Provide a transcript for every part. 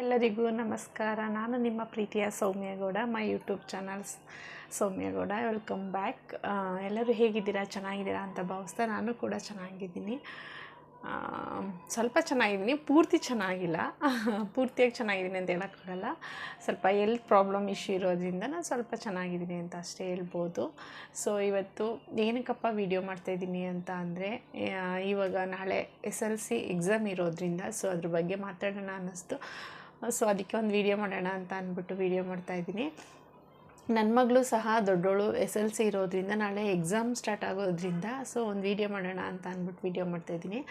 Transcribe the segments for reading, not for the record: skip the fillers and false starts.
ಎಲ್ಲರಿಗೂ ನಮಸ್ಕಾರ. ನಾನು ನಿಮ್ಮ ಪ್ರೀತಿಯ Soumya Gowda, my YouTube channels Soumya Gowda. Welcome back. ಎಲ್ಲರೂ ಹೇಗಿದ್ದೀರಾ? ಚೆನ್ನಾಗಿದ್ದೀರಾ ಅಂತ ಭಾವಿಸ್ತಾ ನಾನು ಕೂಡ ಚೆನ್ನಾಗಿದ್ದೀನಿ. ಸ್ವಲ್ಪ ಚೆನ್ನಾಗಿದ್ದೀನಿ, ಪೂರ್ತಿ ಚೆನ್ನಾಗಿಲ್ಲ. ಪೂರ್ತಿಯಾಗಿ ಚೆನ್ನಾಗಿದ್ದೀನಿ ಅಂತ ಹೇಳೋಕ್ಕಾಗಲ್ಲ. ಸ್ವಲ್ಪ ಹೆಲ್ತ್ ಪ್ರಾಬ್ಲಮ್ ಇಶ್ಯೂ ಇರೋದ್ರಿಂದ ನಾನು ಸ್ವಲ್ಪ ಚೆನ್ನಾಗಿದ್ದೀನಿ ಅಂತ ಅಷ್ಟೇ ಹೇಳ್ಬೋದು. ಸೊ ಇವತ್ತು ಏನಕ್ಕಪ್ಪ ವಿಡಿಯೋ ಮಾಡ್ತಾಯಿದ್ದೀನಿ ಅಂತ ಅಂದರೆ, ಇವಾಗ ನಾಳೆ SLC ಎಕ್ಸಾಮ್ ಇರೋದ್ರಿಂದ ಸೊ ಅದ್ರ ಬಗ್ಗೆ ಮಾತಾಡೋಣ ಅನ್ನಿಸ್ತು. ಸೊ ಅದಕ್ಕೆ ಒಂದು ವಿಡಿಯೋ ಮಾಡೋಣ ಅಂತ ಅಂದ್ಬಿಟ್ಟು ವಿಡಿಯೋ ಮಾಡ್ತಾಯಿದ್ದೀನಿ. ನನ್ನ ಮಗಳು ಸಹ ದೊಡ್ಡೋಳು SLC ಇರೋದ್ರಿಂದ ನಾಳೆ ಎಕ್ಸಾಮ್ ಸ್ಟಾರ್ಟ್ ಆಗೋದ್ರಿಂದ ಸೊ ಒಂದು ವಿಡಿಯೋ ಮಾಡೋಣ ಅಂತ ಅಂದ್ಬಿಟ್ಟು ವಿಡಿಯೋ ಮಾಡ್ತಾಯಿದ್ದೀನಿ.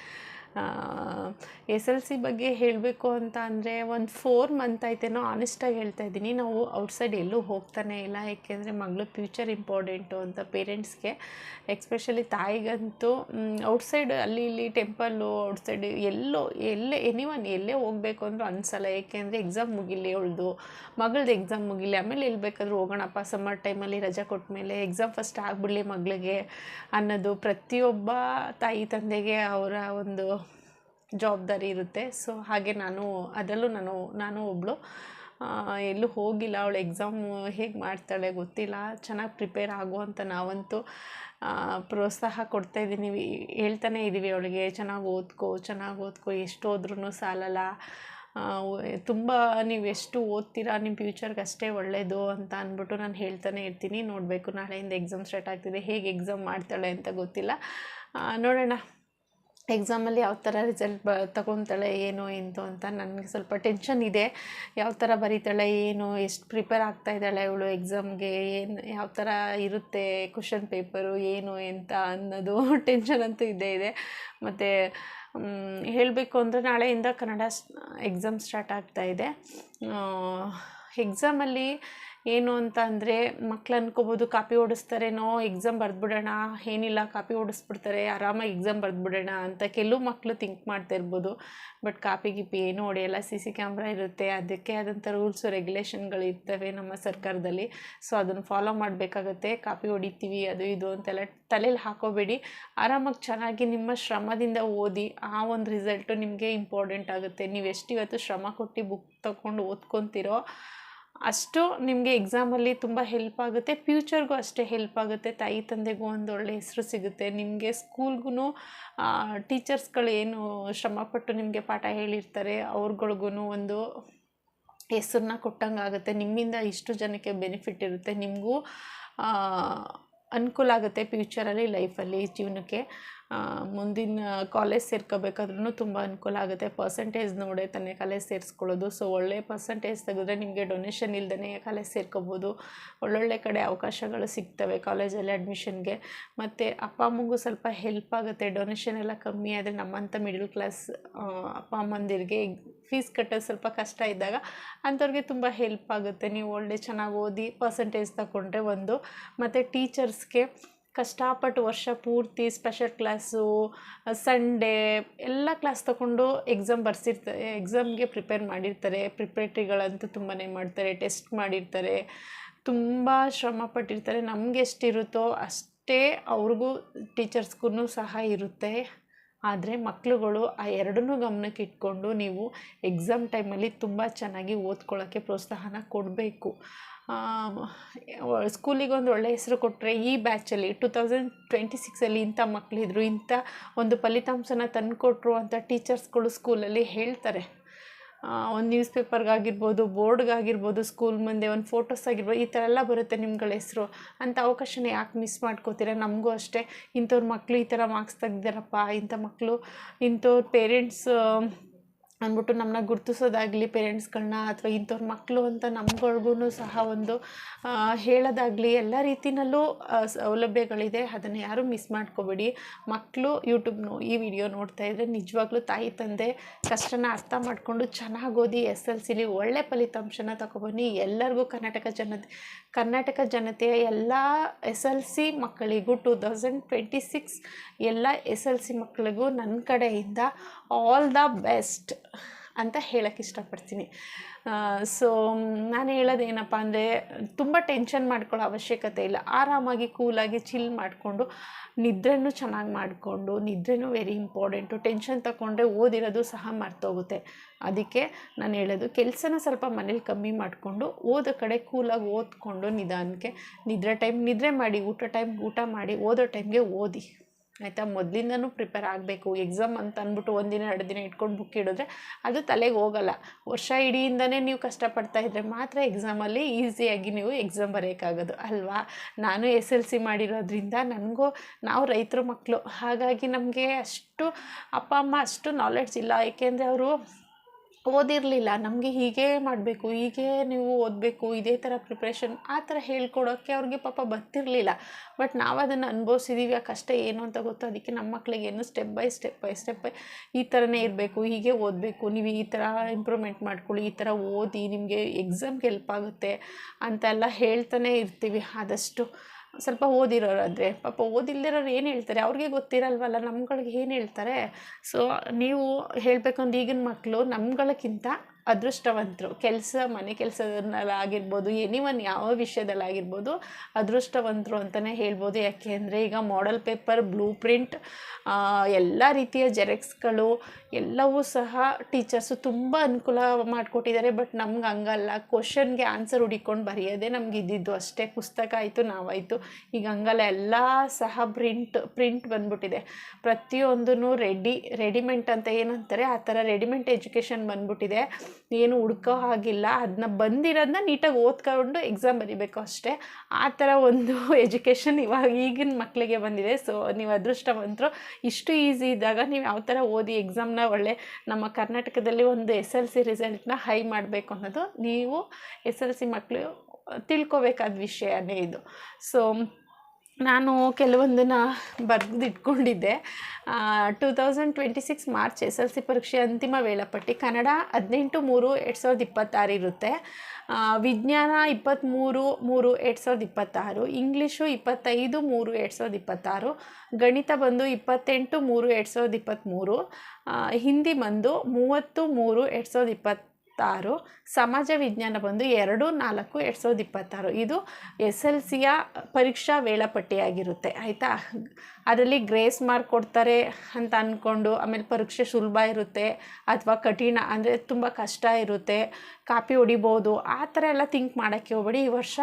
SLC ಬಗ್ಗೆ ಹೇಳಬೇಕು ಅಂತ ಅಂದರೆ ಒಂದು 4 ಮಂತ್ ಆಯ್ತೇನೋ. ಆನೆಸ್ಟಾಗಿ ಹೇಳ್ತಾಯಿದ್ದೀನಿ, ನಾವು ಔಟ್ಸೈಡ್ ಎಲ್ಲೂ ಹೋಗ್ತಾನೆ ಇಲ್ಲ. ಏಕೆಂದರೆ ಮಗಳು ಫ್ಯೂಚರ್ ಇಂಪಾರ್ಟೆಂಟು ಅಂತ ಪೇರೆಂಟ್ಸ್ಗೆ, ಎಕ್ಸ್ಪೆಷಲಿ ತಾಯಿಗಂತೂ ಔಟ್ಸೈಡ್ ಅಲ್ಲಿ ಇಲ್ಲಿ ಟೆಂಪಲ್ಲು ಔಟ್ಸೈಡ್ ಎಲ್ಲೇ ಹೋಗಬೇಕು ಅಂದರೂ ಅನಿಸಲ್ಲ. ಏಕೆಂದರೆ ಎಕ್ಸಾಮ್ ಮುಗಿಲಿ, ಮಗಳದ್ದು ಎಕ್ಸಾಮ್ ಮುಗಿಲಿ, ಆಮೇಲೆ ಎಲ್ಲಿ ಬೇಕಾದರೂ ಹೋಗೋಣಪ್ಪ, ಸಮ್ಮರ್ ಟೈಮಲ್ಲಿ ರಜೆ ಕೊಟ್ಟ ಮೇಲೆ ಎಕ್ಸಾಮ್ ಫಸ್ಟ್ ಆಗಿಬಿಡಲಿ ಮಗಳಿಗೆ ಅನ್ನೋದು ಪ್ರತಿಯೊಬ್ಬ ತಾಯಿ ತಂದೆಗೆ ಅವರ ಒಂದು ಜವಾಬ್ದಾರಿ ಇರುತ್ತೆ. ಸೊ ಹಾಗೆ ಅದರಲ್ಲೂ ನಾನು ಒಬ್ಬಳು ಎಲ್ಲೂ ಹೋಗಿಲ್ಲ. ಅವಳು ಎಕ್ಸಾಮು ಹೇಗೆ ಮಾಡ್ತಾಳೆ ಗೊತ್ತಿಲ್ಲ. ಚೆನ್ನಾಗಿ ಪ್ರಿಪೇರ್ ಆಗು ಅಂತ ನಾವಂತೂ ಪ್ರೋತ್ಸಾಹ ಕೊಡ್ತಾಯಿದ್ದೀನಿ, ಹೇಳ್ತಾನೆ ಇದ್ದೀವಿ ಅವಳಿಗೆ, ಚೆನ್ನಾಗಿ ಓದ್ಕೋ, ಎಷ್ಟು ಓದ್ರೂ ಸಾಲಲ್ಲ, ತುಂಬ ನೀವು ಎಷ್ಟು ಓದ್ತೀರಾ ನಿಮ್ಮ ಫ್ಯೂಚರ್ಗೆ ಅಷ್ಟೇ ಒಳ್ಳೆಯದು ಅಂತ ಅಂದ್ಬಿಟ್ಟು ನಾನು ಹೇಳ್ತಾನೆ ಇರ್ತೀನಿ. ನೋಡಬೇಕು, ನಾಳೆಯಿಂದ ಎಕ್ಸಾಮ್ ಸ್ಟಾರ್ಟ್ ಆಗ್ತಿದೆ, ಹೇಗೆ ಎಕ್ಸಾಮ್ ಮಾಡ್ತಾಳೆ ಅಂತ ಗೊತ್ತಿಲ್ಲ. ನೋಡೋಣ ಎಕ್ಸಾಮಲ್ಲಿ ಯಾವ ಥರ ರಿಸಲ್ಟ್ ತಗೊತಾಳೆ ಏನು ಅಂತ ನನಗೆ ಸ್ವಲ್ಪ ಟೆನ್ಷನ್ ಇದೆ. ಯಾವ ಥರ ಬರೀತಾಳೆ ಏನು, ಎಷ್ಟು ಪ್ರಿಪೇರ್ ಆಗ್ತಾಯಿದ್ದಾಳೆ ಇವಳು ಎಕ್ಸಾಮ್ಗೆ, ಯಾವ ಥರ ಇರುತ್ತೆ ಕ್ವಶನ್ ಪೇಪರು ಏನು ಅಂತ ಅನ್ನೋದು ಟೆನ್ಷನ್ ಅಂತೂ ಇದೆ. ಮತ್ತು ಹೇಳಬೇಕು ಅಂದರೆ ನಾಳೆಯಿಂದ ಕನ್ನಡ ಎಕ್ಸಾಮ್ ಸ್ಟಾರ್ಟ್ ಆಗ್ತಾಯಿದೆ. ಎಕ್ಸಾಮಲ್ಲಿ ಏನು ಅಂತ ಅಂದರೆ, ಮಕ್ಳು ಅನ್ಕೋಬೋದು ಕಾಪಿ ಓಡಿಸ್ತಾರೇನೋ, ಎಕ್ಸಾಮ್ ಬರೆದ್ಬಿಡೋಣ, ಏನಿಲ್ಲ ಕಾಪಿ ಓಡಿಸ್ಬಿಡ್ತಾರೆ, ಆರಾಮಾಗಿ ಎಕ್ಸಾಮ್ ಬರೆದ್ಬಿಡೋಣ ಅಂತ ಕೆಲವು ಮಕ್ಕಳು ಥಿಂಕ್ ಮಾಡ್ತಾ ಇರ್ಬೋದು. ಬಟ್ ಕಾಪಿ ಏನೂ ಹೊಡೆಯಲ್ಲ, CC ಕ್ಯಾಮ್ರಾ ಇರುತ್ತೆ, ಅದಕ್ಕೆ ಆದಂಥ ರೂಲ್ಸು ರೆಗ್ಯುಲೇಷನ್ಗಳು ಇರ್ತವೆ ನಮ್ಮ ಸರ್ಕಾರದಲ್ಲಿ. ಸೊ ಅದನ್ನು ಫಾಲೋ ಮಾಡಬೇಕಾಗತ್ತೆ. ಕಾಪಿ ಹೊಡಿತೀವಿ ಅದು ಇದು ಅಂತೆಲ್ಲ ತಲೆಯಲ್ಲಿ ಹಾಕೋಬೇಡಿ. ಆರಾಮಾಗಿ ಚೆನ್ನಾಗಿ ನಿಮ್ಮ ಶ್ರಮದಿಂದ ಓದಿ, ಆ ಒಂದು ರಿಸಲ್ಟು ನಿಮಗೆ ಇಂಪಾರ್ಟೆಂಟ್ ಆಗುತ್ತೆ. ನೀವು ಎಷ್ಟು ಇವತ್ತು ಶ್ರಮ ಕೊಟ್ಟು ಬುಕ್ ತೊಗೊಂಡು ಓದ್ಕೊತೀರೋ ಅಷ್ಟು ನಿಮಗೆ ಎಕ್ಸಾಮಲ್ಲಿ ತುಂಬ ಹೆಲ್ಪ್ ಆಗುತ್ತೆ. ಫ್ಯೂಚರ್ಗೂ ಅಷ್ಟೇ ಹೆಲ್ಪ್ ಆಗುತ್ತೆ. ತಾಯಿ ತಂದೆಗೂ ಒಂದು ಒಳ್ಳೆಯ ಹೆಸರು ಸಿಗುತ್ತೆ. ನಿಮಗೆ ಸ್ಕೂಲ್ಗೂ ಟೀಚರ್ಸ್ಗಳು ಏನು ಶ್ರಮಪಟ್ಟು ನಿಮಗೆ ಪಾಠ ಹೇಳಿರ್ತಾರೆ ಅವ್ರುಗಳ್ಗೂ ಒಂದು ಹೆಸರನ್ನ ಕೊಟ್ಟಂಗಾಗುತ್ತೆ. ನಿಮ್ಮಿಂದ ಇಷ್ಟು ಜನಕ್ಕೆ ಬೆನಿಫಿಟ್ ಇರುತ್ತೆ, ನಿಮಗೂ ಅನುಕೂಲ ಆಗುತ್ತೆ ಫ್ಯೂಚರಲ್ಲಿ, ಲೈಫಲ್ಲಿ, ಜೀವನಕ್ಕೆ. ಮುಂದಿನ ಕಾಲೇಜ್ ಸೇರ್ಕೋಬೇಕಾದ್ರೂ ತುಂಬ ಅನುಕೂಲ ಆಗುತ್ತೆ. ಪರ್ಸೆಂಟೇಜ್ ನೋಡೇ ತಾನೇ ಕಾಲೇಜ್ ಸೇರಿಸ್ಕೊಳ್ಳೋದು. ಸೊ ಒಳ್ಳೆಯ ಪರ್ಸೆಂಟೇಜ್ ತೆಗೆದ್ರೆ ನಿಮಗೆ ಡೊನೇಷನ್ ಇಲ್ದೇ ಕಾಲೇಜ್ ಸೇರ್ಕೋಬೋದು. ಒಳ್ಳೊಳ್ಳೆ ಕಡೆ ಅವಕಾಶಗಳು ಸಿಗ್ತವೆ ಕಾಲೇಜಲ್ಲಿ ಅಡ್ಮಿಷನ್ಗೆ. ಮತ್ತು ಅಪ್ಪ ಅಮ್ಮಂಗೂ ಸ್ವಲ್ಪ ಹೆಲ್ಪ್ ಆಗುತ್ತೆ. ಡೊನೇಷನ್ ಎಲ್ಲ ಕಮ್ಮಿ ಆದರೆ ನಮ್ಮಂಥ ಮಿಡಲ್ ಕ್ಲಾಸ್ ಅಪ್ಪ ಅಮ್ಮಂದಿರಿಗೆ ಫೀಸ್ ಕಟ್ಟೋದು ಸ್ವಲ್ಪ ಕಷ್ಟ ಇದ್ದಾಗ ಅಂಥವ್ರಿಗೆ ತುಂಬ ಹೆಲ್ಪ್ ಆಗುತ್ತೆ. ನೀವು ಚೆನ್ನಾಗಿ ಓದಿ ಪರ್ಸೆಂಟೇಜ್ ತಗೊಂಡ್ರೆ ಒಂದು. ಮತ್ತು ಟೀಚರ್ಸ್ಗೆ ಕಷ್ಟಪಟ್ಟು ವರ್ಷ ಪೂರ್ತಿ ಸ್ಪೆಷಲ್ ಕ್ಲಾಸು, ಸಂಡೇ ಎಲ್ಲ ಕ್ಲಾಸ್ ತಗೊಂಡು ಎಕ್ಸಾಮ್ಗೆ ಪ್ರಿಪೇರ್ ಮಾಡಿರ್ತಾರೆ. ಪ್ರಿಪ್ರೇಟ್ರಿಗಳಂತೂ ತುಂಬಾ ಮಾಡ್ತಾರೆ, ಟೆಸ್ಟ್ ಮಾಡಿರ್ತಾರೆ, ತುಂಬ ಶ್ರಮ ಪಟ್ಟಿರ್ತಾರೆ. ನಮ್ಗೆ ಎಷ್ಟಿರುತ್ತೋ ಅಷ್ಟೇ ಅವ್ರಿಗೂ ಟೀಚರ್ಸ್ಗೂ ಸಹ ಇರುತ್ತೆ. ಆದರೆ ಮಕ್ಕಳುಗಳು ಆ ಎರಡನ್ನೂ ಗಮನಕ್ಕೆ ಇಟ್ಕೊಂಡು ನೀವು ಎಕ್ಸಾಮ್ ಟೈಮಲ್ಲಿ ತುಂಬ ಚೆನ್ನಾಗಿ ಓದ್ಕೊಳ್ಳೋಕ್ಕೆ ಪ್ರೋತ್ಸಾಹನ ಕೊಡಬೇಕು. ಸ್ಕೂಲಿಗೆ ಒಂದು ಒಳ್ಳೆಯ ಹೆಸರು ಕೊಟ್ಟರೆ, ಈ ಬ್ಯಾಚಲ್ಲಿ 2026 ಇಂಥ ಮಕ್ಕಳಿದ್ರು, ಇಂಥ ಒಂದು ಫಲಿತಾಂಶನ ತಂದುಕೊಟ್ರು ಅಂತ ಟೀಚರ್ಸ್ಗಳು ಸ್ಕೂಲಲ್ಲಿ ಹೇಳ್ತಾರೆ. ಒಂದು ನ್ಯೂಸ್ ಪೇಪರ್ಗಾಗಿರ್ಬೋದು, ಬೋರ್ಡ್ಗಾಗಿರ್ಬೋದು, ಸ್ಕೂಲ್ ಮುಂದೆ ಒಂದು ಫೋಟೋಸ್ ಆಗಿರ್ಬೋದು, ಈ ಥರ ಎಲ್ಲ ಬರುತ್ತೆ ನಿಮ್ಗಳ ಹೆಸರು. ಅಂಥ ಅವಕಾಶನ ಯಾಕೆ ಮಿಸ್ ಮಾಡ್ಕೋತೀರ? ನಮಗೂ ಅಷ್ಟೇ ಇಂಥವ್ರ ಮಕ್ಕಳು ಈ ಥರ ಮಾರ್ಕ್ಸ್ ತೆಗ್ದಾರಪ್ಪ, ಇಂಥ ಮಕ್ಕಳು, ಇಂಥವ್ರ ಪೇರೆಂಟ್ಸ್ ಅಂದ್ಬಿಟ್ಟು ನಮ್ಮನ್ನ ಗುರ್ತಿಸೋದಾಗಲಿ ಪೇರೆಂಟ್ಸ್ಗಳನ್ನ, ಅಥವಾ ಇಂಥವ್ರ ಮಕ್ಕಳು ಅಂತ ನಮ್ಗಳ್ಗೂ ಸಹ ಒಂದು ಹೇಳೋದಾಗಲಿ, ಎಲ್ಲ ರೀತಿಯಲ್ಲೂ ಸೌಲಭ್ಯಗಳಿದೆ. ಅದನ್ನು ಯಾರೂ ಮಿಸ್ ಮಾಡ್ಕೋಬೇಡಿ. ಮಕ್ಕಳು ಈ ವಿಡಿಯೋ ನೋಡ್ತಾ ಇದ್ದರೆ ನಿಜವಾಗ್ಲೂ ತಾಯಿ ತಂದೆ ಕಷ್ಟನ ಅರ್ಥ ಮಾಡಿಕೊಂಡು ಚೆನ್ನಾಗಿ ಓದಿ SLCಲಿ ಒಳ್ಳೆ ಫಲಿತಾಂಶನ ತಗೊಬನ್ನಿ. ಎಲ್ಲರಿಗೂ ಕರ್ನಾಟಕ ಜನತೆಯ ಎಲ್ಲ SLC ಮಕ್ಕಳಿಗೂ 2026 ಎಲ್ಲ SLC ಮಕ್ಕಳಿಗೂ ನನ್ನ ಕಡೆಯಿಂದ ಆಲ್ ದ ಬೆಸ್ಟ್. ಅಂತ ಹೇಳೋಕ್ಕೆ ಇಷ್ಟಪಡ್ತೀನಿ. ಸೊ ನಾನು ಹೇಳೋದೇನಪ್ಪ ಅಂದರೆ, ತುಂಬ ಟೆನ್ಷನ್ ಮಾಡ್ಕೊಳ್ಳೋ ಅವಶ್ಯಕತೆ ಇಲ್ಲ. ಆರಾಮಾಗಿ ಕೂಲಾಗಿ ಚಿಲ್ ಮಾಡಿಕೊಂಡು ನಿದ್ರೆನೂ ಚೆನ್ನಾಗಿ ಮಾಡಿಕೊಂಡು, ನಿದ್ರೆನೂ ವೆರಿ ಇಂಪಾರ್ಟೆಂಟು. ಟೆನ್ಷನ್ ತಗೊಂಡ್ರೆ ಓದಿರೋದು ಸಹ ಮರ್ತೋಗುತ್ತೆ. ಅದಕ್ಕೆ ನಾನು ಹೇಳೋದು, ಕೆಲಸನ ಸ್ವಲ್ಪ ಮನೇಲಿ ಕಮ್ಮಿ ಮಾಡಿಕೊಂಡು ಓದೋ ಕಡೆ ಕೂಲಾಗಿ ಓದ್ಕೊಂಡು ನಿಧಾನಕ್ಕೆ ನಿದ್ರೆ ಮಾಡಿ, ಊಟ ಮಾಡಿ, ಓದೋ ಟೈಮ್ಗೆ ಓದಿ, ಆಯಿತಾ. ಮೊದಲಿಂದನೂ ಪ್ರಿಪೇರ್ ಆಗಬೇಕು. ಎಕ್ಸಾಮ್ ಅಂತ ಅಂದ್ಬಿಟ್ಟು ಒಂದಿನ 2 ದಿನ ಇಟ್ಕೊಂಡು ಬುಕ್ ಇಡಿದ್ರೆ ಅದು ತಲೆಗೆ ಹೋಗಲ್ಲ. ವರ್ಷ ಇಡೀಯಿಂದನೇ ನೀವು ಕಷ್ಟಪಡ್ತಾ ಇದ್ದರೆ ಮಾತ್ರ ಎಕ್ಸಾಮಲ್ಲಿ ಈಸಿಯಾಗಿ ನೀವು ಎಕ್ಸಾಮ್ ಬರೆಯೋಕ್ಕಾಗೋದು ಅಲ್ವಾ. ನಾನು SLC ಮಾಡಿರೋದ್ರಿಂದ ನಾವು ರೈತರ ಮಕ್ಕಳು, ಹಾಗಾಗಿ ನಮಗೆ ಅಷ್ಟು ಅಪ್ಪ ಅಮ್ಮ ಅಷ್ಟು ನಾಲೆಡ್ಜ್ ಇಲ್ಲ. ಏಕೆಂದರೆ ಅವರು ಓದಿರಲಿಲ್ಲ. ನಮಗೆ ಹೀಗೆ ಮಾಡಬೇಕು, ಹೀಗೆ ನೀವು ಓದಬೇಕು, ಇದೇ ಥರ ಪ್ರಿಪ್ರೇಷನ್ ಆ ಥರ ಹೇಳ್ಕೊಡೋಕ್ಕೆ ಅವ್ರಿಗೆ ಪಾಪ ಬರ್ತಿರಲಿಲ್ಲ. ಬಟ್ ನಾವು ಅದನ್ನು ಅನುಭವಿಸಿದ್ದೀವಿ. ಆ ಕಷ್ಟ ಏನು ಅಂತ ಗೊತ್ತು. ಅದಕ್ಕೆ ನಮ್ಮ ಮಕ್ಕಳಿಗೆ ಏನು ಸ್ಟೆಪ್ ಬೈ ಸ್ಟೆಪ್ ಈ ಥರನೇ ಇರಬೇಕು, ಹೀಗೆ ಓದಬೇಕು, ನೀವು ಈ ಥರ ಇಂಪ್ರೂವ್ಮೆಂಟ್ ಮಾಡ್ಕೊಳ್ಳಿ, ಈ ಥರ ಓದಿ, ನಿಮಗೆ ಎಕ್ಸಾಮ್ಗೆ ಹೆಲ್ಪ್ ಆಗುತ್ತೆ ಅಂತೆಲ್ಲ ಹೇಳ್ತಾನೆ ಇರ್ತೀವಿ. ಆದಷ್ಟು ಸ್ವಲ್ಪ ಓದಿರೋರಾದರೆ, ಪಾಪ ಓದಿಲ್ದಿರೋರು ಏನು ಹೇಳ್ತಾರೆ, ಅವ್ರಿಗೆ ಗೊತ್ತಿರಲ್ವಲ್ಲ ನಮ್ಗಳಿಗೆ ಏನು ಹೇಳ್ತಾರೆ. ಸೊ ನೀವು ಹೇಳಬೇಕಂದ್ರೆ ಈಗಿನ ಮಕ್ಕಳು ನಮ್ಗಳಕ್ಕಿಂತ ಅದೃಷ್ಟವಂತರು. ಮನೆ ಕೆಲಸದಲ್ಲಾಗಿರ್ಬೋದು, ಎನಿವನ್ ಯಾವ ವಿಷಯದಲ್ಲಾಗಿರ್ಬೋದು ಅದೃಷ್ಟವಂತರು ಅಂತಲೇ ಹೇಳ್ಬೋದು. ಯಾಕೆ ಅಂದರೆ ಈಗ ಮಾಡೆಲ್ ಪೇಪರ್, ಬ್ಲೂ ಪ್ರಿಂಟ್, ಎಲ್ಲ ರೀತಿಯ ಜೆರಾಕ್ಸ್ಗಳು ಎಲ್ಲವೂ ಸಹ ಟೀಚರ್ಸು ತುಂಬ ಅನುಕೂಲ ಮಾಡಿಕೊಟ್ಟಿದ್ದಾರೆ. ಬಟ್ ನಮ್ಗೆ ಹಂಗಲ್ಲ. ಕ್ವಶನ್ಗೆ ಆನ್ಸರ್ ಹುಡಿಕೊಂಡು ಬರೆಯೋದೇ ನಮ್ಗೆ ಇದ್ದಿದ್ದು ಅಷ್ಟೇ. ಪುಸ್ತಕ ಆಯಿತು, ನಾವಾಯಿತು. ಈಗ ಹಂಗಲ್ಲ, ಎಲ್ಲ ಸಹ ಪ್ರಿಂಟ್ ಬಂದ್ಬಿಟ್ಟಿದೆ. ಪ್ರತಿಯೊಂದೂ ರೆಡಿಮೆಂಟ್ ಅಂತ ಏನಂತಾರೆ ಆ ಥರ ರೆಡಿಮೆಂಟ್ ಎಜುಕೇಷನ್ ಬಂದ್ಬಿಟ್ಟಿದೆ. ಏನು ಹುಡ್ಕೋ ಹಾಗಿಲ್ಲ. ಅದನ್ನ ಬಂದಿರೋದನ್ನ ನೀಟಾಗಿ ಓದ್ಕೊಂಡು ಎಕ್ಸಾಮ್ ಬರೀಬೇಕು ಅಷ್ಟೇ. ಆ ಥರ ಒಂದು ಎಜುಕೇಷನ್ ಈಗಿನ ಮಕ್ಕಳಿಗೆ ಬಂದಿದೆ. ಸೊ ನೀವು ಅದೃಷ್ಟವಂತರು. ಇಷ್ಟು ಈಸಿ ಇದ್ದಾಗ ನೀವು ಯಾವ ಥರ ಓದಿ ಎಕ್ಸಾಮ್ನ ಒಳ್ಳೆ ನಮ್ಮ ಕರ್ನಾಟಕದಲ್ಲಿ ಒಂದು SLC ರಿಸಲ್ಟ್ನ ಹೈ ಮಾಡಬೇಕು ಅನ್ನೋದು ನೀವು SLC ಮಕ್ಕಳು ತಿಳ್ಕೊಬೇಕಾದ ವಿಷಯನೇ ಇದು. ಸೊ ನಾನು ಕೆಲವೊಂದನ್ನು ಬರೆದಿಟ್ಕೊಂಡಿದ್ದೆ. 2026 ಮಾರ್ಚ್ SLC ಪರೀಕ್ಷೆ ಅಂತಿಮ ವೇಳಾಪಟ್ಟಿ. ಕನ್ನಡ 18/3/2026 ಇರುತ್ತೆ. ವಿಜ್ಞಾನ 23/3/2026, ಇಂಗ್ಲೀಷು 25/3/2026, ಗಣಿತ ಬಂದು 28/3/2023, ಹಿಂದಿ ಬಂದು 30/3/2026, ಸಮಾಜ ವಿಜ್ಞಾನ ಬಂದು 2/4/2026. ಇದು SLCಯ ಪರೀಕ್ಷಾ ವೇಳಾಪಟ್ಟಿಯಾಗಿರುತ್ತೆ, ಆಯಿತಾ. ಅದರಲ್ಲಿ ಗ್ರೇಸ್ ಮಾರ್ಕ್ ಕೊಡ್ತಾರೆ ಅಂತ ಅಂದ್ಕೊಂಡು ಆಮೇಲೆ ಪರೀಕ್ಷೆ ಸುಲಭ ಇರುತ್ತೆ ಅಥವಾ ಕಠಿಣ ಅಂದರೆ ತುಂಬ ಕಷ್ಟ ಇರುತ್ತೆ, ಕಾಪಿ ಹೊಡಿಬೋದು, ಆ ಥರ ಎಲ್ಲ ಥಿಂಕ್ ಮಾಡೋಕ್ಕೆ ಹೋಗಬೇಡಿ. ಈ ವರ್ಷ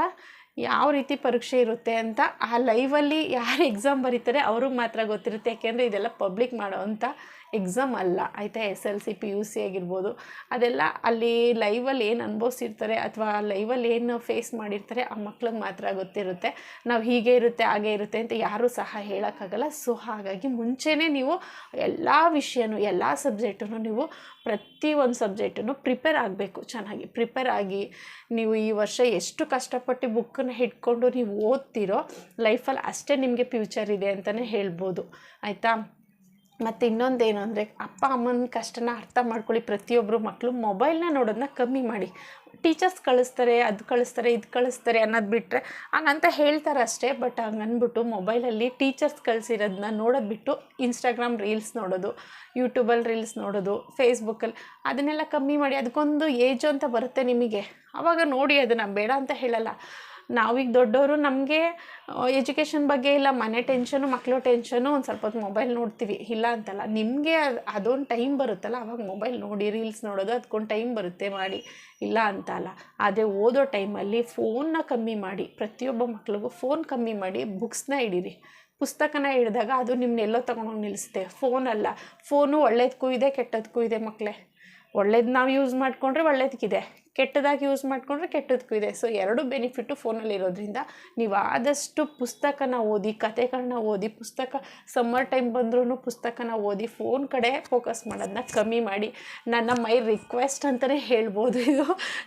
ಯಾವ ರೀತಿ ಪರೀಕ್ಷೆ ಇರುತ್ತೆ ಅಂತ ಆ ಲೈವಲ್ಲಿ ಯಾರು ಎಕ್ಸಾಮ್ ಬರೀತಾರೆ ಅವ್ರಿಗೆ ಮಾತ್ರ ಗೊತ್ತಿರುತ್ತೆ. ಯಾಕೆಂದರೆ ಇದೆಲ್ಲ ಪಬ್ಲಿಕ್ ಮಾಡೋವಂಥ ಎಕ್ಸಾಮ್ ಅಲ್ಲ, ಆಯಿತಾ. SLC PUC ಆಗಿರ್ಬೋದು, ಅದೆಲ್ಲ ಅಲ್ಲಿ ಲೈವಲ್ಲಿ ಏನು ಅನುಭವಿಸಿರ್ತಾರೆ ಅಥವಾ ಲೈವಲ್ಲಿ ಏನು ಫೇಸ್ ಮಾಡಿರ್ತಾರೆ ಆ ಮಕ್ಳಿಗೆ ಮಾತ್ರ ಗೊತ್ತಿರುತ್ತೆ. ನಾವು ಹೀಗೆ ಇರುತ್ತೆ ಹಾಗೆ ಇರುತ್ತೆ ಅಂತ ಯಾರೂ ಸಹ ಹೇಳೋಕ್ಕಾಗಲ್ಲ. ಸೊ ಹಾಗಾಗಿ ಮುಂಚೆನೇ ನೀವು ಎಲ್ಲ ವಿಷಯನೂ ಎಲ್ಲ ಸಬ್ಜೆಕ್ಟನ್ನು ನೀವು ಪ್ರತಿಯೊಂದು ಸಬ್ಜೆಕ್ಟನ್ನು ಪ್ರಿಪೇರ್ ಆಗಬೇಕು. ಚೆನ್ನಾಗಿ ಪ್ರಿಪೇರ್ ಆಗಿ ನೀವು ಈ ವರ್ಷ ಎಷ್ಟು ಕಷ್ಟಪಟ್ಟು ಬುಕ್ಕನ್ನು ಹಿಡ್ಕೊಂಡು ನೀವು ಓದ್ತಿರೋ ಲೈಫಲ್ಲಿ ಅಷ್ಟೇ ನಿಮಗೆ ಫ್ಯೂಚರ್ ಇದೆ ಅಂತಲೇ ಹೇಳ್ಬೋದು, ಆಯಿತಾ. ಮತ್ತು ಇನ್ನೊಂದೇನು ಅಂದರೆ ಅಪ್ಪ ಅಮ್ಮನ ಕಷ್ಟನ ಅರ್ಥ ಮಾಡ್ಕೊಳ್ಳಿ. ಪ್ರತಿಯೊಬ್ಬರು ಮಕ್ಕಳು ಮೊಬೈಲ್ನ ನೋಡೋದನ್ನ ಕಮ್ಮಿ ಮಾಡಿ. ಟೀಚರ್ಸ್ ಕಳಿಸ್ತಾರೆ, ಅದು ಕಳಿಸ್ತಾರೆ, ಇದು ಕಳಿಸ್ತಾರೆ ಅನ್ನೋದು ಬಿಟ್ಟರೆ ಹಂಗಂತ ಹೇಳ್ತಾರೆ ಅಷ್ಟೇ. ಬಟ್ ಹಂಗನ್ಬಿಟ್ಟು ಮೊಬೈಲಲ್ಲಿ ಟೀಚರ್ಸ್ ಕಳಿಸಿರೋದನ್ನ ನೋಡೋದು ಬಿಟ್ಟು ಇನ್ಸ್ಟಾಗ್ರಾಮ್ ರೀಲ್ಸ್ ನೋಡೋದು, ಯೂಟ್ಯೂಬಲ್ಲಿ ರೀಲ್ಸ್ ನೋಡೋದು, ಫೇಸ್ಬುಕ್ಕಲ್ಲಿ ಅದನ್ನೆಲ್ಲ ಕಮ್ಮಿ ಮಾಡಿ. ಅದಕ್ಕೊಂದು ಏಜು ಅಂತ ಬರುತ್ತೆ ನಿಮಗೆ, ಆವಾಗ ನೋಡಿ. ಅದನ್ನು ಬೇಡ ಅಂತ ಹೇಳಲ್ಲ. ನಾವೀಗ ದೊಡ್ಡವರು, ನಮಗೆ ಎಜುಕೇಷನ್ ಬಗ್ಗೆ ಇಲ್ಲ, ಮನೆ ಟೆನ್ಷನು, ಮಕ್ಕಳು ಟೆನ್ಷನು, ಒಂದು ಸ್ವಲ್ಪ ಹೊತ್ತು ಮೊಬೈಲ್ ನೋಡ್ತೀವಿ, ಇಲ್ಲ ಅಂತಲ್ಲ. ನಿಮಗೆ ಅದೊಂದು ಟೈಮ್ ಬರುತ್ತಲ್ಲ, ಅವಾಗ ಮೊಬೈಲ್ ನೋಡಿ, ರೀಲ್ಸ್ ನೋಡೋದು ಅದಕ್ಕೊಂದು ಟೈಮ್ ಬರುತ್ತೆ, ಮಾಡಿ, ಇಲ್ಲ ಅಂತಲ್ಲ. ಅದೇ ಓದೋ ಟೈಮಲ್ಲಿ ಫೋನ್ನ ಕಮ್ಮಿ ಮಾಡಿ. ಪ್ರತಿಯೊಬ್ಬ ಮಕ್ಳಿಗೂ ಫೋನ್ ಕಮ್ಮಿ ಮಾಡಿ, ಬುಕ್ಸ್ನ ಹಿಡೀರಿ. ಪುಸ್ತಕನ ಹಿಡಿದಾಗ ಅದು ನಿಮ್ಮನ್ನ ಎಲ್ಲೋ ತೊಗೊಂಡೋಗಿ ನಿಲ್ಲಿಸುತ್ತೆ, ಫೋನಲ್ಲ. ಫೋನು ಒಳ್ಳೇದಕ್ಕೂ ಇದೆ, ಕೆಟ್ಟದಕ್ಕೂ ಇದೆ ಮಕ್ಕಳೇ. ಒಳ್ಳೇದು ನಾವು ಯೂಸ್ ಮಾಡಿಕೊಂಡ್ರೆ ಒಳ್ಳೇದಕ್ಕಿದೆ, ಕೆಟ್ಟದಾಗಿ ಯೂಸ್ ಮಾಡಿಕೊಂಡ್ರೆ ಕೆಟ್ಟದಕ್ಕೂ ಇದೆ. ಸೊ ಎರಡು ಬೆನಿಫಿಟ್ಟು ಫೋನಲ್ಲಿರೋದ್ರಿಂದ ನೀವು ಆದಷ್ಟು ಪುಸ್ತಕನ ಓದಿ, ಕಥೆಗಳನ್ನ ಓದಿ. ಸಮ್ಮರ್ ಟೈಮ್ ಬಂದ್ರೂ ಪುಸ್ತಕನ ಓದಿ. ಫೋನ್ ಕಡೆ ಫೋಕಸ್ ಮಾಡೋದನ್ನ ಕಮ್ಮಿ ಮಾಡಿ. ನನ್ನ ರಿಕ್ವೆಸ್ಟ್ ಅಂತಲೇ ಹೇಳ್ಬೋದು. ಇದು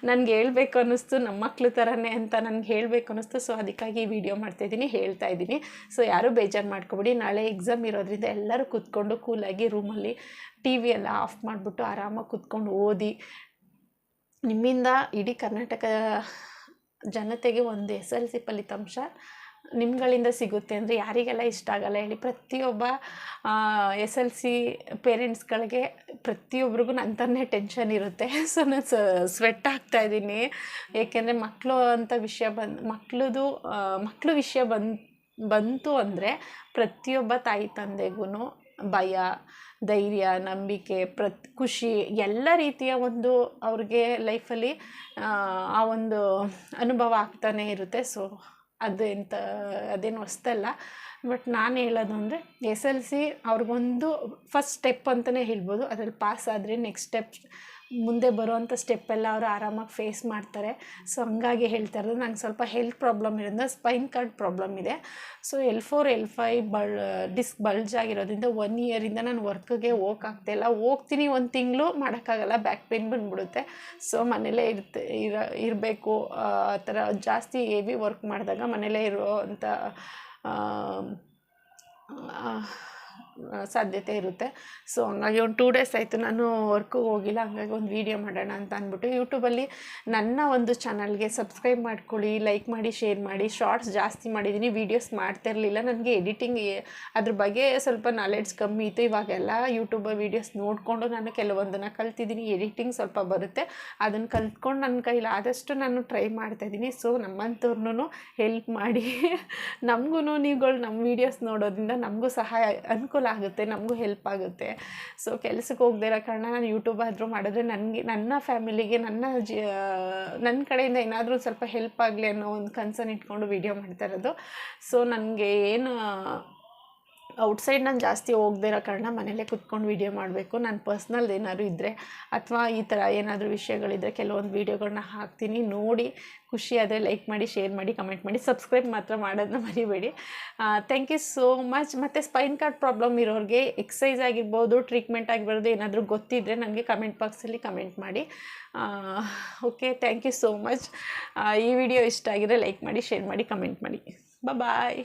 ನನಗೆ ಹೇಳಬೇಕು ಅನ್ನಿಸ್ತು, ನಮ್ಮ ಮಕ್ಳ ಥರನೇ ಅಂತ ನನಗೆ ಹೇಳಬೇಕು ಅನ್ನಿಸ್ತು. ಸೊ ಅದಕ್ಕಾಗಿ ಈ ವಿಡಿಯೋ ಮಾಡ್ತಾಯಿದ್ದೀನಿ, ಹೇಳ್ತಾ ಇದ್ದೀನಿ. ಸೊ ಯಾರೂ ಬೇಜಾರು ಮಾಡ್ಕೊಬೇಡಿ. ನಾಳೆ ಎಕ್ಸಾಮ್ ಇರೋದ್ರಿಂದ ಎಲ್ಲರೂ ಕೂತ್ಕೊಂಡು ಕೂಲಾಗಿ ರೂಮಲ್ಲಿ TV ಎಲ್ಲ ಆಫ್ ಮಾಡಿಬಿಟ್ಟು ಆರಾಮಾಗಿ ಕೂತ್ಕೊಂಡು ಓದಿ. ನಿಮ್ಮಿಂದ ಇಡೀ ಕರ್ನಾಟಕ ಜನತೆಗೆ ಒಂದು SLC ಫಲಿತಾಂಶ ನಿಮ್ಗಳಿಂದ ಸಿಗುತ್ತೆ ಅಂದರೆ ಯಾರಿಗೆಲ್ಲ ಇಷ್ಟ ಆಗಲ್ಲ ಹೇಳಿ. ಪ್ರತಿಯೊಬ್ಬ SLC ಪೇರೆಂಟ್ಸ್ಗಳಿಗೆ ಪ್ರತಿಯೊಬ್ರಿಗೂ ನನ್ನ ಥರನೇ ಟೆನ್ಷನ್ ಇರುತ್ತೆ. ಸೊ ನಾನು ಸ್ವೆಟ್ ಆಗ್ತಾಯಿದ್ದೀನಿ, ಏಕೆಂದರೆ ಮಕ್ಕಳು ಅಂತ ವಿಷಯ ಮಕ್ಕಳು ವಿಷಯ ಬಂತು ಅಂದರೆ ಪ್ರತಿಯೊಬ್ಬ ತಾಯಿ ತಂದೆಗೂ ಭಯ, ಧೈರ್ಯ, ನಂಬಿಕೆ, ಖುಷಿ ಎಲ್ಲ ರೀತಿಯ ಒಂದು ಅವ್ರಿಗೆ ಲೈಫಲ್ಲಿ ಆ ಒಂದು ಅನುಭವ ಆಗ್ತಾನೇ ಇರುತ್ತೆ. ಸೊ ಅದೇನು ಹೊಸ್ತಲ್ಲ. ಬಟ್ ನಾನು ಹೇಳೋದು ಅಂದರೆ SLC ಅವ್ರಿಗೊಂದು ಫಸ್ಟ್ ಸ್ಟೆಪ್ ಅಂತಲೇ ಹೇಳ್ಬೋದು. ಅದ್ರಲ್ಲಿ ಪಾಸ್ ಆದರೆ ನೆಕ್ಸ್ಟ್ ಸ್ಟೆಪ್ ಮುಂದೆ ಬರುವಂಥ ಸ್ಟೆಪ್ಪೆಲ್ಲ ಅವರು ಆರಾಮಾಗಿ ಫೇಸ್ ಮಾಡ್ತಾರೆ. ಸೊ ಹಂಗಾಗಿ ಹೇಳ್ತಾ ಇರೋದು. ನಂಗೆ ಸ್ವಲ್ಪ ಹೆಲ್ತ್ ಪ್ರಾಬ್ಲಮ್ ಇರೋದ್ರಿಂದ ಸ್ಪೈನ್ ಕಾರ್ಡ್ ಪ್ರಾಬ್ಲಮ್ ಇದೆ. So L4 L5 disc bulge ಆಗಿರೋದ್ರಿಂದ 1 ಇಯರಿಂದ ನಾನು ವರ್ಕ್ಗೆ ಹೋಗೋಕ್ಕಾಗ್ತಾಯಿಲ್ಲ. ಹೋಗ್ತೀನಿ 1 ತಿಂಗಳು ಮಾಡೋಕ್ಕಾಗಲ್ಲ, ಬ್ಯಾಕ್ ಪೇನ್ ಬಂದುಬಿಡುತ್ತೆ. ಸೊ ಮನೇಲೇ ಇರಬೇಕು. ಆ ಥರ ಜಾಸ್ತಿ ಹೆವಿ ವರ್ಕ್ ಮಾಡಿದಾಗ ಮನೇಲೇ ಇರೋವಂಥ ಸಾಧ್ಯತೆ ಇರುತ್ತೆ. ಸೊ ಹಂಗಾಗಿ ಒಂದು 2 ಡೇಸ್ ಆಯಿತು ನಾನು ವರ್ಕಿಗೆ ಹೋಗಿಲ್ಲ. ಹಂಗಾಗಿ ಒಂದು ವೀಡಿಯೋ ಮಾಡೋಣ ಅಂತ ಅಂದ್ಬಿಟ್ಟು ಯೂಟ್ಯೂಬಲ್ಲಿ ನನ್ನ ಒಂದು ಚಾನಲ್ಗೆ ಸಬ್ಸ್ಕ್ರೈಬ್ ಮಾಡ್ಕೊಳ್ಳಿ, ಲೈಕ್ ಮಾಡಿ, ಶೇರ್ ಮಾಡಿ. ಶಾರ್ಟ್ಸ್ ಜಾಸ್ತಿ ಮಾಡಿದ್ದೀನಿ, ವೀಡಿಯೋಸ್ ಮಾಡ್ತಾ ಇರಲಿಲ್ಲ. ನನಗೆ ಎಡಿಟಿಂಗ್ ಅದ್ರ ಬಗ್ಗೆ ಸ್ವಲ್ಪ ನಾಲೆಡ್ಜ್ ಕಮ್ಮಿ ಇತ್ತು. ಇವಾಗೆಲ್ಲ ಯೂಟ್ಯೂಬ್ ವೀಡಿಯೋಸ್ ನೋಡಿಕೊಂಡು ನಾನು ಕೆಲವೊಂದನ್ನು ಕಲ್ತಿದ್ದೀನಿ. ಎಡಿಟಿಂಗ್ ಸ್ವಲ್ಪ ಬರುತ್ತೆ, ಅದನ್ನು ಕಲ್ತ್ಕೊಂಡು ನನ್ನ ಕೈಲಿ ಆದಷ್ಟು ನಾನು ಟ್ರೈ ಮಾಡ್ತಾಯಿದ್ದೀನಿ. ಸೊ ನಮ್ಮಂಥವ್ರನ್ನೂ ಹೆಲ್ಪ್ ಮಾಡಿ. ನಮಗೂ ನೀವುಗಳು ನಮ್ಮ ವೀಡಿಯೋಸ್ ನೋಡೋದ್ರಿಂದ ನಮಗೂ ಸಹಾಯ ಅನುಕೂಲ ಆಗುತ್ತೆ, ನಮಗೂ ಹೆಲ್ಪ್ ಆಗುತ್ತೆ. ಸೊ ಕೆಲಸಕ್ಕೆ ಹೋಗದೇ ಇರೋ ಕಾರಣ ನಾನು ಯೂಟ್ಯೂಬ್ ಆದರೂ ಮಾಡಿದ್ರೆ ನನ್ನ ಫ್ಯಾಮಿಲಿಗೆ ನನ್ನ ಕಡೆಯಿಂದ ಏನಾದರೂ ಸ್ವಲ್ಪ ಹೆಲ್ಪ್ ಆಗಲಿ ಅನ್ನೋ ಒಂದು ಕನ್ಸರ್ನ್ ಇಟ್ಕೊಂಡು ವೀಡಿಯೋ ಮಾಡ್ತಾ ಇರೋದು. ಸೊ ನನಗೆ ಏನು ಔಟ್ಸೈಡ್ ನಾನು ಜಾಸ್ತಿ ಹೋಗದೇ ಇರೋ ಕಾರಣ ಮನೇಲೇ ಕುತ್ಕೊಂಡು ವೀಡಿಯೋ ಮಾಡಬೇಕು. ನಾನು ಪರ್ಸ್ನಲ್ದು ಏನಾದ್ರು ಇದ್ದರೆ ಅಥವಾ ಈ ಥರ ಏನಾದರೂ ವಿಷಯಗಳಿದ್ದರೆ ಕೆಲವೊಂದು ವೀಡಿಯೋಗಳನ್ನ ಹಾಕ್ತೀನಿ. ನೋಡಿ ಖುಷಿ ಆದರೆ ಲೈಕ್ ಮಾಡಿ, ಶೇರ್ ಮಾಡಿ, ಕಮೆಂಟ್ ಮಾಡಿ. ಸಬ್ಸ್ಕ್ರೈಬ್ ಮಾತ್ರ ಮಾಡೋದನ್ನ ಮರಿಬೇಡಿ. Thank you so much. ಮತ್ತು ಸ್ಪೈನ್ ಕಾರ್ಡ್ ಪ್ರಾಬ್ಲಮ್ ಇರೋರಿಗೆ ಎಕ್ಸಸೈಸ್ ಆಗಿರ್ಬೋದು, ಟ್ರೀಟ್ಮೆಂಟ್ ಆಗಿರ್ಬೋದು, ಏನಾದರೂ ಗೊತ್ತಿದ್ದರೆ ನನಗೆ ಕಮೆಂಟ್ ಬಾಕ್ಸಲ್ಲಿ ಕಮೆಂಟ್ ಮಾಡಿ. Okay, thank you so much. ಈ ವಿಡಿಯೋ ಇಷ್ಟ ಆಗಿದ್ರೆ ಲೈಕ್ ಮಾಡಿ, ಶೇರ್ ಮಾಡಿ, ಕಮೆಂಟ್ ಮಾಡಿ. ಬಾಯ್.